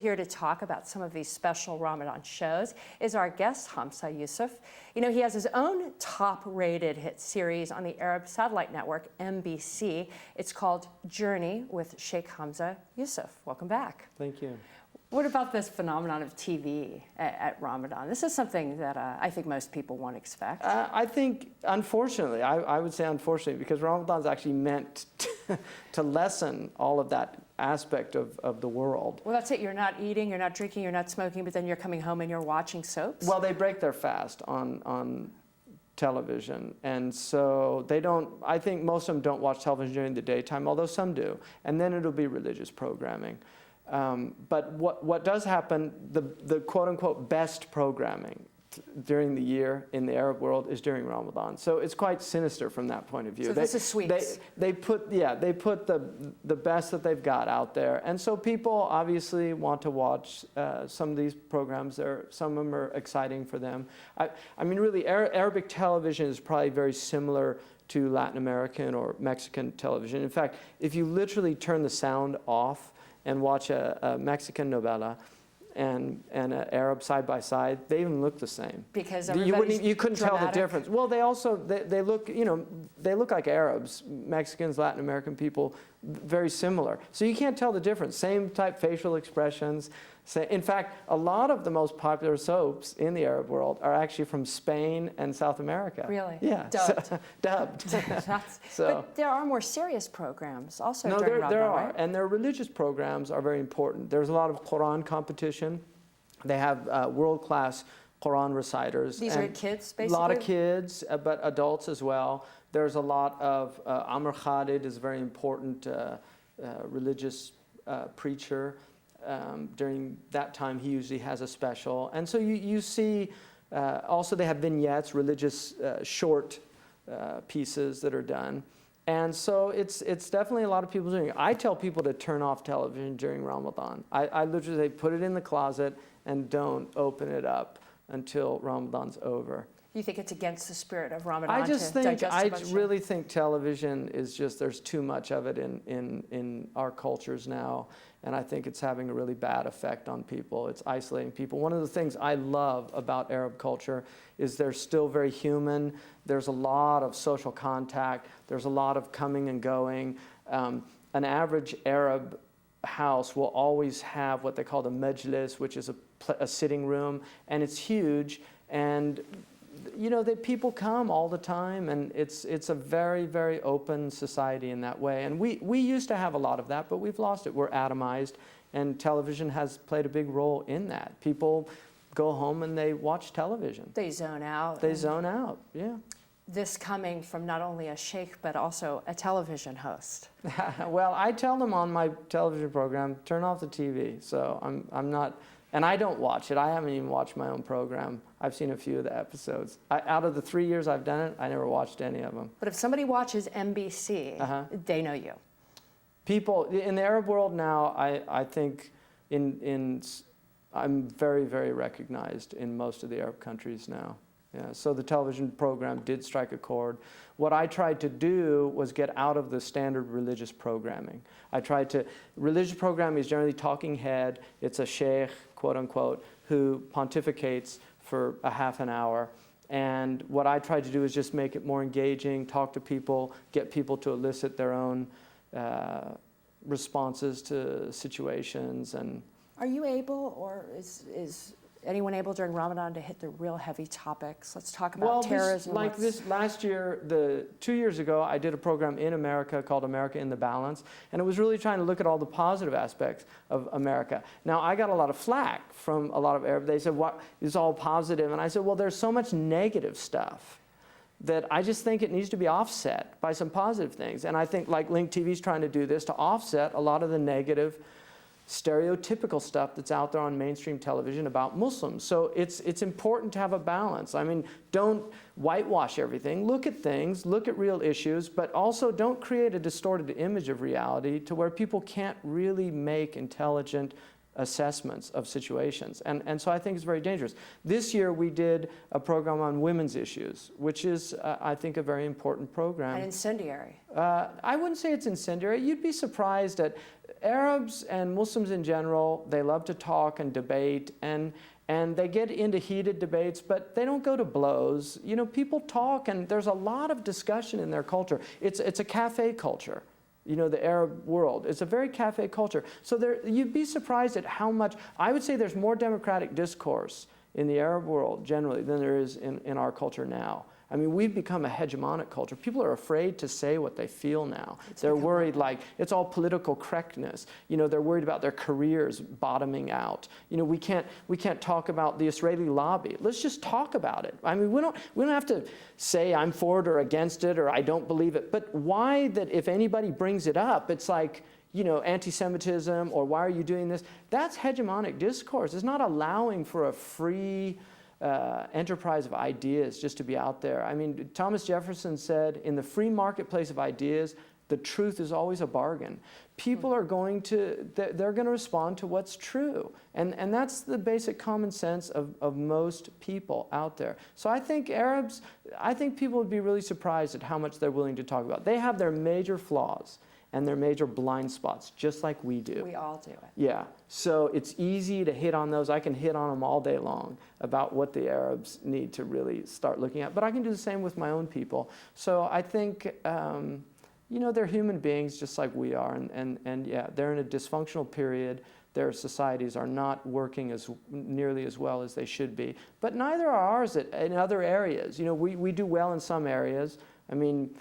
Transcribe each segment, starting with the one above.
Here to talk about some of these special Ramadan shows is our guest, Hamza Yusuf. You know, he has his own top-rated hit series on the Arab satellite network, MBC. It's called Journey with Shaykh Hamza Yusuf. Welcome back. Thank you. What about this phenomenon of TV at Ramadan? This is something that I think most people won't expect. I think, unfortunately, I would say unfortunately, because Ramadan is actually meant to lessen all of that aspect of the world. Well, that's it. You're not eating, you're not drinking, you're not smoking, but then you're coming home and you're watching soaps? Well, they break their fast on television, and so they don't, I think most of them don't watch television during the daytime, although some do, and then it'll be religious programming. But what does happen, the quote-unquote best programming during the year in the Arab world is during Ramadan. So it's quite sinister from that point of view. So this is sweets. They put the best that they've got out there. And so people obviously want to watch some of these programs. Some of them are exciting for them. I mean, really, Arabic television is probably very similar to Latin American or Mexican television. In fact, if you literally turn the sound off and watch a Mexican novela and an Arab side by side, they even look the same. Because you couldn't dramatic. tell the difference. Well, they also they look, you know, they look like Arabs, Mexicans, Latin American people, very similar. So you can't tell the difference. Same type facial expressions. In fact, a lot of the most popular soaps in the Arab world are actually from Spain and South America. Really? Yeah. Dubbed. So, dubbed. But there are more serious programs also no, during Ramadan, there are, right? and their religious programs are very important. There's a lot of Quran competition. They have world-class Quran reciters. These are kids, basically? A lot of kids, but adults as well. There's a lot of Amr Khalid is a very important religious preacher. During that time, he usually has a special. And so you see, also they have vignettes, religious short pieces that are done. And so it's definitely a lot of people doing it. I tell people to turn off television during Ramadan. I literally say put it in the closet and don't open it up until Ramadan's over. You think it's against the spirit of Ramadan I really think television is just, there's too much of it in our cultures now, and I think it's having a really bad effect on people. It's isolating people. One of the things I love about Arab culture is they're still very human. There's a lot of social contact. There's a lot of coming and going. An average Arab house will always have what they call the majlis, which is a sitting room, and it's huge. And you know, people come all the time, and it's a very, very open society in that way. And we used to have a lot of that, but we've lost it. We're atomized, and television has played a big role in that. People go home and they watch television. They zone out. They zone out, yeah. This coming from not only a sheikh, but also a television host. Well, I tell them on my television program, turn off the TV. So I'm not, and I don't watch it. I haven't even watched my own program. I've seen a few of the episodes. Out of the 3 years I've done it, I never watched any of them. But if somebody watches NBC, they know you. People in the Arab world now, I think I'm very, very recognized in most of the Arab countries now. Yeah, so the television program did strike a chord. What I tried to do was get out of the standard religious programming. Religious programming is generally talking head. It's a sheikh, quote unquote, who pontificates for a half an hour. And what I tried to do is just make it more engaging, talk to people, get people to elicit their own responses to situations. And are you able, or is anyone able during Ramadan to hit the real heavy topics? Let's talk about terrorism. This last year, 2 years ago, I did a program in America called America in the Balance, and it was really trying to look at all the positive aspects of America. Now, I got a lot of flack from a lot of Arabs. They said, "What is all positive?" And I said, "Well, there's so much negative stuff that I just think it needs to be offset by some positive things." And I think like Link TV is trying to do this to offset a lot of the negative stereotypical stuff that's out there on mainstream television about Muslims. So it's important to have a balance. I mean, don't whitewash everything. Look at things, look at real issues, but also don't create a distorted image of reality to where people can't really make intelligent assessments of situations. And so I think it's very dangerous. This year we did a program on women's issues, which is, I think, a very important program. And incendiary. I wouldn't say it's incendiary. You'd be surprised at Arabs and Muslims in general, they love to talk and debate, and they get into heated debates, but they don't go to blows. You know, people talk, and there's a lot of discussion in their culture. It's a cafe culture. You know, the Arab world. It's a very cafe culture. So you'd be surprised at how much, I would say there's more democratic discourse in the Arab world generally than there is in our culture now. I mean, we've become a hegemonic culture. People are afraid to say what they feel now. They're worried, like, it's all political correctness. You know, they're worried about their careers bottoming out. You know, we can't talk about the Israeli lobby. Let's just talk about it. I mean, we don't have to say I'm for it or against it or I don't believe it. But why that if anybody brings it up, it's like, you know, anti-Semitism or why are you doing this? That's hegemonic discourse. It's not allowing for a free enterprise of ideas just to be out there. I mean, Thomas Jefferson said, in the free marketplace of ideas, the truth is always a bargain. People are going to, they're going to respond to what's true. And that's the basic common sense of most people out there. So I think Arabs, I think people would be really surprised at how much they're willing to talk about. They have their major flaws and their major blind spots, just like we do. We all do it. Yeah, so it's easy to hit on those. I can hit on them all day long about what the Arabs need to really start looking at. But I can do the same with my own people. So I think, you know, they're human beings just like we are. And yeah, they're in a dysfunctional period. Their societies are not working as nearly as well as they should be. But neither are ours in other areas. You know, we do well in some areas. I mean,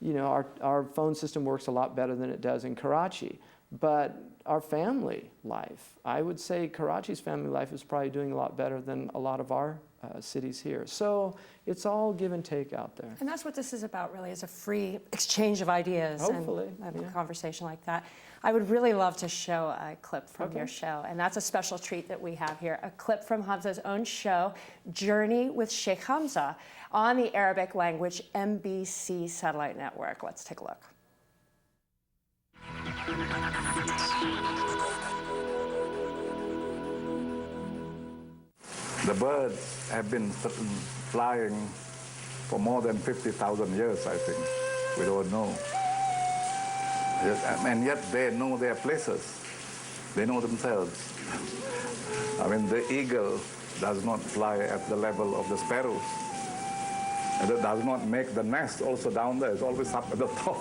you know, our phone system works a lot better than it does in Karachi. But our family life, I would say Karachi's family life is probably doing a lot better than a lot of our cities here. So it's all give and take out there. And that's what this is about, really, is a free exchange of ideas. Hopefully, and have a conversation like that. I would really love to show a clip from your show, and that's a special treat that we have here, a clip from Hamza's own show, Journey with Shaykh Hamza, on the Arabic language MBC satellite network. Let's take a look. The birds have been flying for more than 50,000 years, I think. We don't know. And yet they know their places. They know themselves. I mean, the eagle does not fly at the level of the sparrows. And it does not make the nest also down there. It's always up at the top.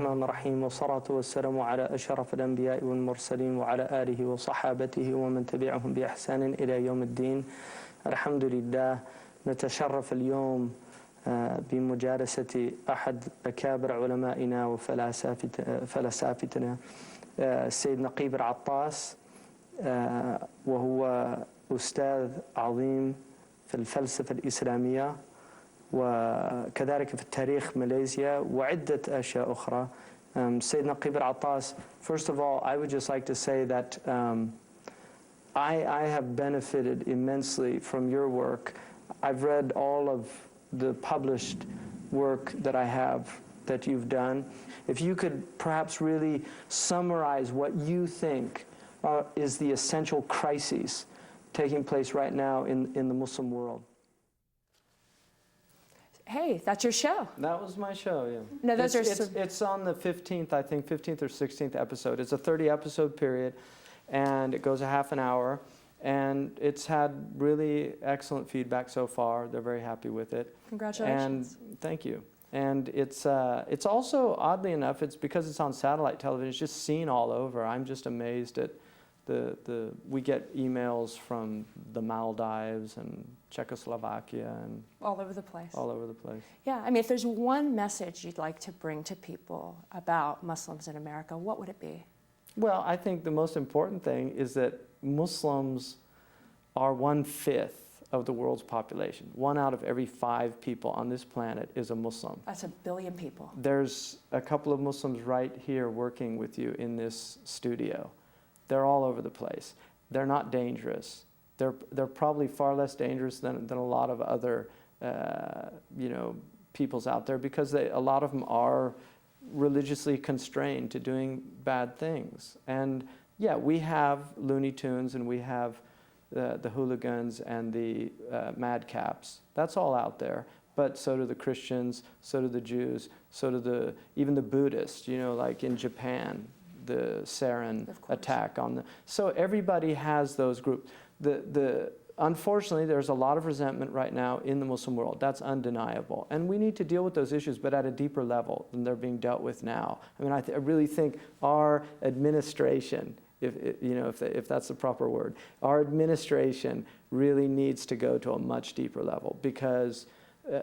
الرحمن الرحيم والصلاة والسلام على أشرف الأنبياء والمرسلين وعلى آله وصحابته ومن تبعهم بإحسان إلى يوم الدين. الحمد لله. نتشرف اليوم بمجالسة أحد أكابر علمائنا وفلاسفتنا السيد نقيب العطاس، وهو أستاذ عظيم في الفلسفة الإسلامية وكذلك في التاريخ ماليزيا وعدة أشياء أخرى. Sayyid Naqib al-Attas, first of all, I would just like to say that I have benefited immensely from your work. I've read all of the published work that I have that you've done. If you could perhaps really summarize what you think is the essential crises taking place right now in the Muslim world. Hey, that's your show. That was my show, yeah. No, it's on the 15th, I think, 15th or 16th episode. It's a 30-episode period, and it goes a half an hour. And it's had really excellent feedback so far. They're very happy with it. Congratulations. And thank you. And it's also, oddly enough, it's because it's on satellite television, it's just seen all over. I'm just amazed at we get emails from the Maldives and Czechoslovakia and all over the place. All over the place. Yeah, I mean, if there's one message you'd like to bring to people about Muslims in America, what would it be? Well, I think the most important thing is that Muslims are 1/5 of the world's population. 1 out of every 5 people on this planet is a Muslim. That's 1 billion people. There's a couple of Muslims right here working with you in this studio. They're all over the place. They're not dangerous. They're probably far less dangerous than a lot of other peoples out there, because a lot of them are religiously constrained to doing bad things. And yeah, we have Looney Tunes and we have the hooligans and the madcaps. That's all out there. But so do the Christians, so do the Jews, so do even the Buddhists, like in Japan, the sarin attack on the... So everybody has those groups. Unfortunately, there's a lot of resentment right now in the Muslim world. That's undeniable. And we need to deal with those issues, but at a deeper level than they're being dealt with now. I mean, I really think our administration, if that's the proper word, our administration really needs to go to a much deeper level, because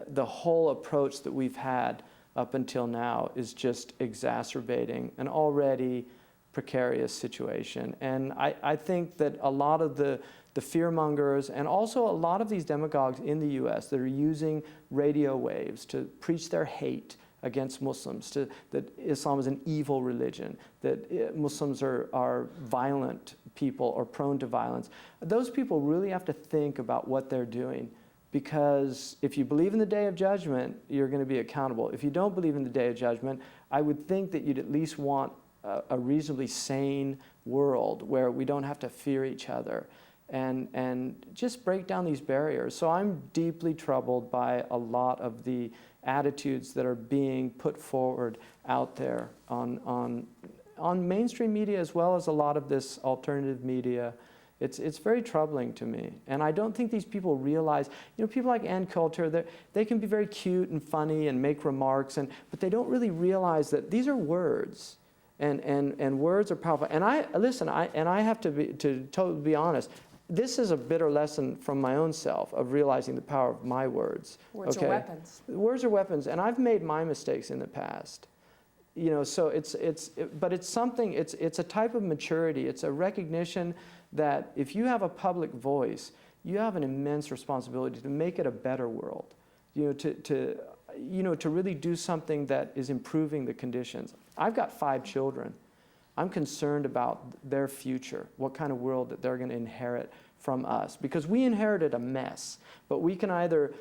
the whole approach that we've had up until now is just exacerbating an already precarious situation. And I think that a lot of the fear-mongers and also a lot of these demagogues in the US that are using radio waves to preach their hate against Muslims, that Islam is an evil religion, that Muslims are violent people or prone to violence. Those people really have to think about what they're doing, because if you believe in the Day of Judgment, you're going to be accountable. If you don't believe in the Day of Judgment, I would think that you'd at least want a reasonably sane world where we don't have to fear each other and just break down these barriers. So I'm deeply troubled by a lot of the attitudes that are being put forward out there on mainstream media, as well as a lot of this alternative media. It's very troubling to me. And I don't think these people realize, people like Ann Coulter, they can be very cute and funny and make remarks, but they don't really realize that these are words. And words are powerful. And I have to totally be honest. This is a bitter lesson from my own self of realizing the power of my words. Words are weapons. Words are weapons, and I've made my mistakes in the past. So but it's something. It's a type of maturity. It's a recognition that if you have a public voice, you have an immense responsibility to make it a better world. To really do something that is improving the conditions. I've got 5 children. I'm concerned about their future, what kind of world that they're going to inherit from us. Because we inherited a mess, but we can either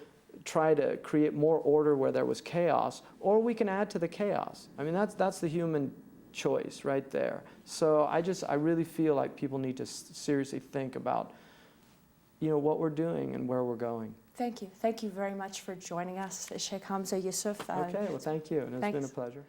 try to create more order where there was chaos, or we can add to the chaos. I mean, that's the human choice right there. So I really feel like people need to seriously think about, what we're doing and where we're going. Thank you. Thank you very much for joining us, Shaykh Hamza Yusuf. Okay, well, thank you, and it's been a pleasure.